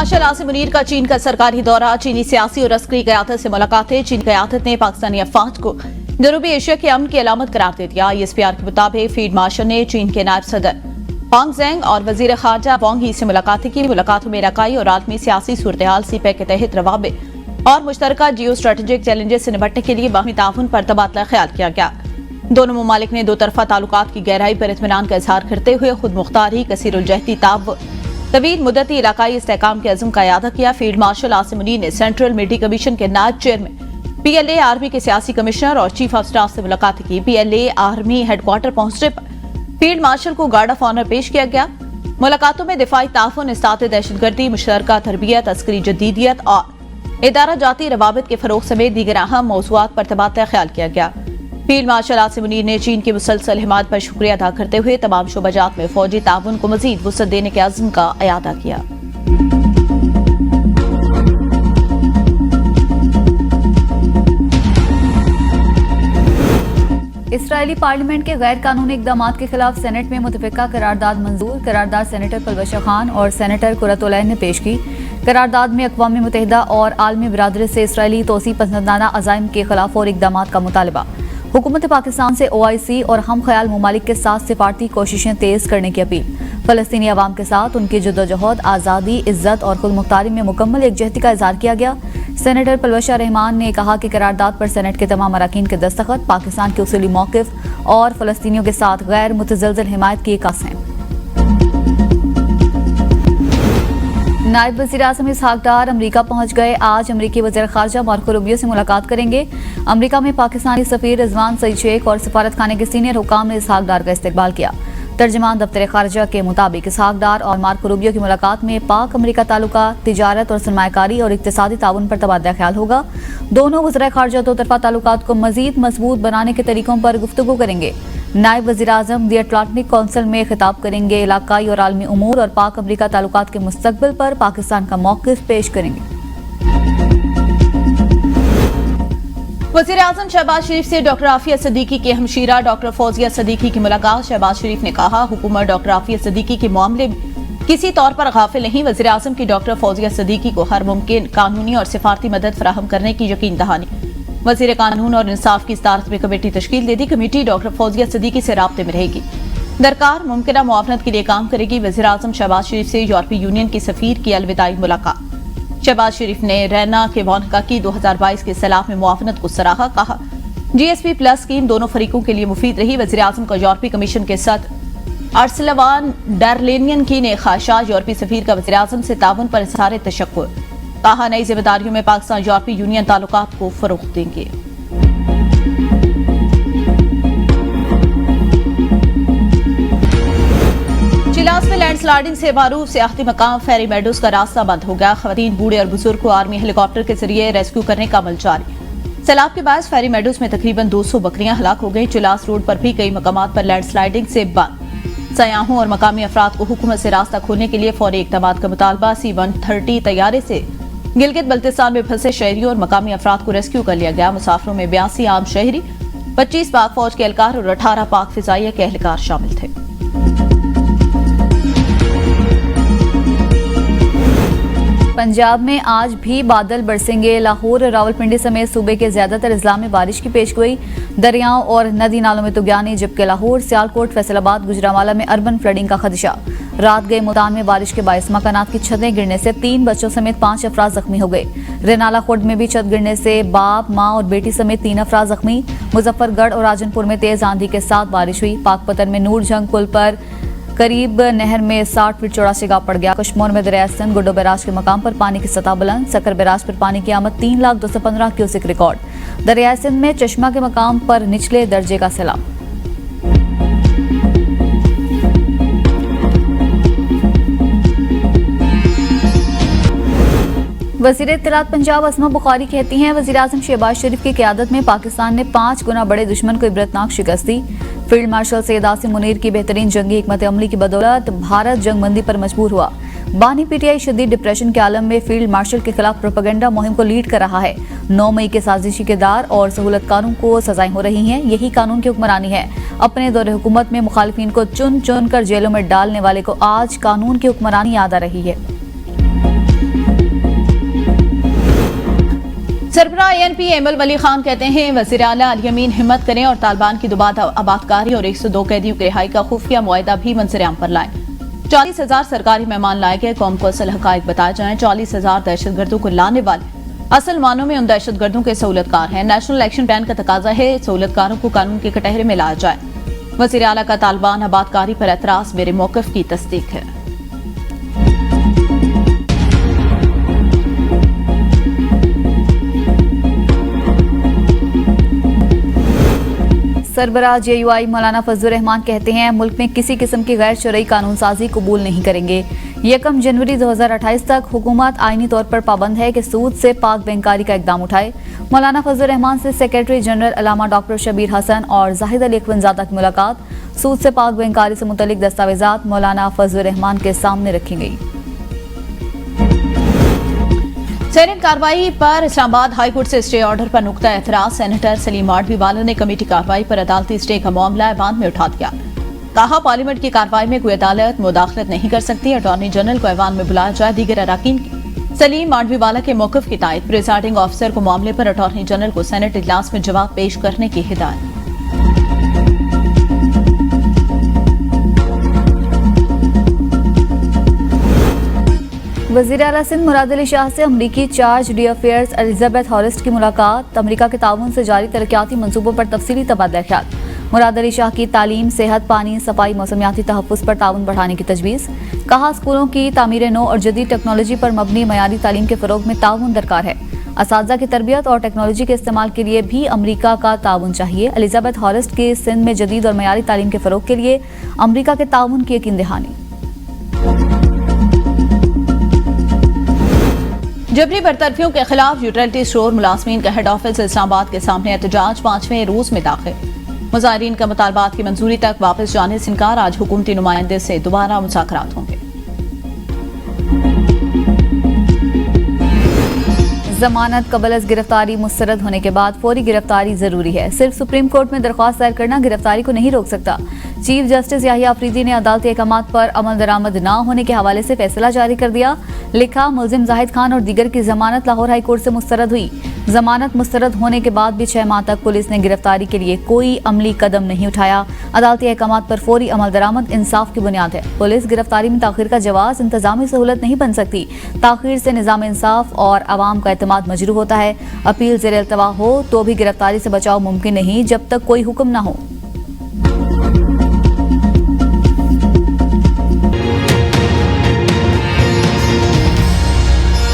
Martial Asim Munir का चीन का सरकारी दौरा, चीनी सियासी और अस्करी क़यादत से मुलाकातें। चीन क़यादत ने पाकिस्तानी अफवाज को जनूबी एशिया के अमन की अलामत करार दे दिया। ISPR के मुताबिक फील्ड मार्शल ने चीन के नायब सदर होंग ज़ेंग और वजीर खारजा वांग ही से मुलाकातें की। मुलाकातों में इलाकाई और आलमी सियासी सूरत-ए-हाल, CPEC के तहत रवाबित और मुश्तरका जियो स्ट्रेटेजिक चैलेंजेस से निपटने के लिए बाहमी ताउन पर तबादला ख्याल किया गया। दोनों ममालिक ने दो तरफा ताल्लुकात की गहराई पर इत्मीनान का इजहार करते हुए खुद मुख्तारी, कसीरुल-जहती ताउन, तवील मुद्दती इलाकाई इस्तेहकाम के अज़्म का इयादा किया। फील्ड मार्शल आसिम मुनीर ने सेंट्रल मिलिट्री कमीशन के नायब चेयरमैन, PLA आर्मी के सियासी कमिश्नर और चीफ ऑफ स्टाफ से मुलाकात की। PLA आर्मी हेडक्वार्टर पहुंचने पर फील्ड मार्शल को गार्ड ऑफ ऑनर पेश किया गया। मुलाकातों में दिफाई ताउन, इस्ताते दहशतगर्दी, मुश्तरका तरबियत, अस्करी जदीदियत और इदारा जाती रवाबित के फरोग समेत दीगर अहम मौज़ूआत पर तबादला ख्याल किया गया। फील्ड मार्शल आसिम मुनीर ने चीन की मुसलसल हिमायत पर शुक्रिया अदा करते हुए तमाम शोबाजात में फौजी ताउन को मजीद वुसअत देने के अज़्म का इयादा किया। इसराइली पार्लियामेंट के गैर कानूनी इकदामात के खिलाफ सेनेट में मुतफ़िका करारदाद मंजूर। करारदाद सेनेटर पलवशा खान और सेनेटर कुरतुलैन ने पेश की। करारदाद में अक़वाम मुत्तहिदा और आलमी बिरादरी से इसराइली तोसी पसंदाना अज़ाइम के खिलाफ और इकदामात का मुतालबा। हुकूमत पाकिस्तान से OIC और हम ख्याल ममालिक के साथ सिफारती कोशिशें तेज करने की अपील। फ़लस्तीनी अवाम के साथ उनकी जद्दोजहद, आज़ादी, इज्जत और खुद मुख्तारी में मुकम्मल एकजहती का इज़हार किया गया। सेनेटर पलवशा रहमान ने कहा कि करारदाद पर सेनेट के तमाम अरकान के दस्तखत पाकिस्तान के उसूली मौक़िफ़ और फ़लस्तीनियों के साथ गैर मुतज़लज़ल हिमायत की अक्स हैं। नायब वज़ीर आज़म इसहाक डार अमरीका पहुंच गए। आज अमरीकी वज़ीर ख़ारजा मार्को रूबियो से मुलाकात करेंगे। अमरीका में पाकिस्तानी सफ़ीर रिजवान सईद शेख और सफारत खाने के सीनियर हुकाम ने इसहाक डार का इस्तकबाल किया। तर्जमान दफ्तर ख़ारजा के मुताबिक इसहाक डार और मार्को रूबियो की मुलाकात में पाक अमरीका ताल्लुका, तिजारत और सरमायाकारी और इक़्तिसादी ताउन पर तबादला ख्याल होगा। दोनों वज़ीर ख़ारजा दो तरफा ताल्लुकात को मज़ीद मजबूत बनाने के तरीकों पर गुफ्तगू करेंगे। नायब वज़ीर आज़म दी अटलांटिक कौंसिल में खिताब करेंगे। इलाकाई और आलमी उमूर और पाक अमरीका ताल्लुकात के मुस्तकबिल पर पाकिस्तान का मौक़िफ़ पेश करेंगे। वज़ीर आज़म शहबाज शरीफ से डॉक्टर आफिया सिद्दीकी के हमशीरा डॉक्टर फौजिया सिद्दीकी की मुलाकात। शहबाज शरीफ ने कहा, हुकूमत डॉक्टर आफिया सिद्दीकी के मामले में किसी तौर पर गाफिल नहीं। वज़ीर आज़म की डॉक्टर फौजिया सिद्दीकी को हर मुमकिन कानूनी और सिफारती मदद फराहम करने की यकीन दहानी। वज़ीर कानून और इंसाफ की सदारत में कमेटी तश्कील दे दी। कमेटी डॉक्टर फौजिया सिद्दीकी से राब्ते में रहेगी, दरकार मुमकिना मुआवनत के लिए काम करेगी। वज़ीर आज़म शहबाज शरीफ से यूरोपीय यूनियन की सफीर की अलविदाई मुलाकात। शहबाज शरीफ ने रैना के वानका की 2022 के सलाह में मुआवनत को सराहा। कहा, GSP+ स्कीम दोनों फरीकों के लिए मुफीद रही। वज़ीर आज़म का यूरोपीय कमीशन के सदर अर्सलवान डरलेनियन की ने ख़ाहिशात यूरोपीय सफीर का वज़ीर आज़म से ताउन पर इज़हार तशक्कुर। कहा, नई जिम्मेदारियों में पाकिस्तान यूरोपीय यूनियन ताल्लुकात को फ़रोग़ देंगे। चिलास में लैंडस्लाइडिंग से मारूफ सियाहती मकाम फेरी मेडोज का रास्ता बंद हो गया। खवातीन, बूढ़े और बुजुर्ग को आर्मी हेलीकॉप्टर के जरिए रेस्क्यू करने का अमल जारी। सैलाब के बाद फेरी मेडोज में तकरीबन 200 बकरियां हलाक हो गई। चिलास रोड पर भी कई मकामात पर लैंडस्लाइडिंग से बंद। सयाहों और मकामी अफराद को हुकूमत से रास्ता खोलने के लिए फौरी इक़दामात का मुतालबा। C-130 तैयारे से गिलगित बल्तिस्तान में फंसे शहरियों और मकामी अफराद को रेस्क्यू कर लिया गया। मुसाफिरों में 82 आम शहरी, 25 पाक फौज के एहलकार और 18 पाक फिजाइया के एहलकार शामिल थे। पंजाब में आज भी बादल बरसेंगे। लाहौर, रावलपिंडी समेत सूबे के ज्यादातर अजला में बारिश की पेशगोई। दरियाओं और नदी नालों में तुगयानी, जबकि लाहौर, सियालकोट, फैसलाबाद, गुजरांवाला में अर्बन फ्लडिंग का खदशा। रात गए मुल्तान में बारिश के बायस मकानात की छतें गिरने से 3 बच्चों समेत 5 अफराद जख्मी हो गए। रेनाला खुर्द में भी छत गिरने से बाप, माँ और बेटी समेत 3 अफराद जख्मी। मुजफ्फरगढ़ और राजनपुर में तेज आंधी के साथ बारिश हुई। पाकपतन में नूर जंग पुल पर करीब नहर में 60 फीट चौड़ा सिगाव पड़ गया। कश्मोर में दरिया सिंध गुड्डो बैराज के मकाम पर पानी की सतह बुलंद। सकर बैराज पर पानी की आमद 3,02,15 क्यूसेक रिकॉर्ड। दरिया सिंध में चश्मा के मकाम पर निचले दर्जे का सैलाब। वज़ीर इत्तलात पंजाब असमा बुखारी कहती हैं, वज़ीर आज़म शहबाज शरीफ की क़यादत में पाकिस्तान ने 5 गुना बड़े दुश्मन को इबरतनाक शिकस्त दी। फील्ड मार्शल सैयद आसिम मुनीर की बेहतरीन जंगी हिकमत अमली की बदौलत भारत जंगबंदी पर मजबूर हुआ। बानी PTI शदीद डिप्रेशन के आलम में फील्ड मार्शल के खिलाफ प्रोपेगेंडा मुहिम को लीड कर रहा है। 9 मई के साजिशी किरदार और सहूलतकारों को सजाएं हो रही हैं। यही कानून की हुक्मरानी है। अपने दौरे हुकूमत में मुखालिफिन को चुन चुन कर जेलों में डालने वाले को आज कानून की हुक्मरानी याद आ रही है। सरबराह ANP एमल वली खान कहते हैं वज़ीर आला अली यमीन हिम्मत करें और तालिबान की दोबारा आबादकारी और 102 कैदियों की रिहाई का खुफिया मुआहदा भी मंजर-ए-आम पर लाएं। 40,000 सरकारी मेहमान लाए गए, कौम को असल हकायक बताए जाएं। 40,000 दहशतगर्दों को लाने वाले असल मानों में उन दहशतगर्दों के सहूलतकार हैं। नेशनल एक्शन प्लान का तकाजा है सहूलतकारों को कानून के कटहरे में लाया जाए। वज़ीर आला का तालिबान आबादकारी पर एतराज मेरे मौक़िफ़ की तस्दीक है। सरबराह JUI मौलाना फजलुर रहमान कहते हैं मुल्क में किसी किस्म की गैर शरई कानून साजी कबूल नहीं करेंगे। 1 जनवरी 2028 तक हुकूमत आईनी तौर पर पाबंद है कि सूद से पाक बैंकारी का इकदाम उठाए। मौलाना फजलुर रहमान से सेक्रेटरी जनरल अल्लामा डॉक्टर शबीर हसन और जाहिद अली अखवंजादा की मुलाकात। सूद से पाक बैंकारी से मुतल्लिक दस्तावेजात मौलाना फजलुर रहमान के सामने रखी गई। सेनेट कार्रवाई पर इस्लामाबाद हाई कोर्ट से स्टे ऑर्डर पर नुक्ता एतराज। सेनेटर सलीम माडवीवाला ने कमेटी कार्रवाई पर अदालती स्टे का मामला ऐवान में उठा दिया। कहा पार्लियामेंट की कार्रवाई में कोई अदालत मुदाखलत नहीं कर सकती। अटॉर्नी जनरल को ऐवान में बुलाया जाए। दीगर अराकीन की सलीम माडवीवाला के मौक़िफ़ की तायद। प्रिजाइडिंग ऑफिसर को मामले पर अटॉर्नी जनरल को सेनेट इजलास में जवाब पेश करने की हिदायत। वज़ीर आला सिंध मुराद अली शाह से अमरीकी चार्ज डी अफेयर्स एलिजाबेथ हॉरिस्ट की मुलाकात। अमरीका के ताउन से जारी तरक्याती मंसूबों पर तफसीली तबादला ख्याल। मुराद अली शाह की तालीम, सेहत, पानी, सफाई, मौसमियाती तहफ़्फ़ुज़ पर ताउन बढ़ाने की तजवीज़। कहा स्कूलों की तामीर नौ और जदीद टेक्नोलॉजी पर मबनी मयारी तालीम के फ़रोग़ में ताउन दरकार है। असातिज़ा की तरबियत और टेक्नोलॉजी के इस्तेमाल के लिए भी अमरीका का ताउन चाहिए। एलिजाबेथ हॉरिस्ट की सिंध में जदीद और मयारी तालीम के फ़रोग़ के लिए अमरीका के ताउन की यकीन दहानी। जबरी बरतरफियों के खिलाफ यूटिलिटी स्टोर मुलाजमीन का हेड ऑफिस इस्लामाबाद के सामने एहतजाज 5वें रोज में दाखिल। मुजाहिरीन का मुतालबात की मंजूरी तक वापस जाने से इनकार। आज हुकूमती नुमाइंदे से दोबारा मुज़ाकरात होंगे। जमानत कबल अज़ गिरफ्तारी मुस्तरद होने के बाद फौरी गिरफ्तारी जरूरी है। सिर्फ सुप्रीम कोर्ट में दरख्वास्त दायर करना गिरफ्तारी को नहीं रोक सकता। चीफ जस्टिस याहिया अफरीदी ने अदालती अहकामात पर अमल दरामद न होने के हवाले से फैसला जारी कर दिया। लिखा, मुलजिम जाहिद खान और दीगर की जमानत लाहौर हाई कोर्ट से मुस्तरद हुई। जमानत मुस्तरद होने के बाद भी 6 माह तक पुलिस ने गिरफ्तारी के लिए कोई अमली कदम नहीं उठाया। अदालती अहकामात पर फौरी अमल दरामद इंसाफ की बुनियाद है। पुलिस गिरफ्तारी में ताखीर का जवाब इंतजामी सहूलत नहीं बन सकती। ताखीर से निजाम इंसाफ और आवाम का एतमाद मजरूह होता है। अपील ज़ेर-ए-इल्तवा हो तो भी गिरफ्तारी से बचाव मुमकिन नहीं जब तक कोई हुक्म न हो।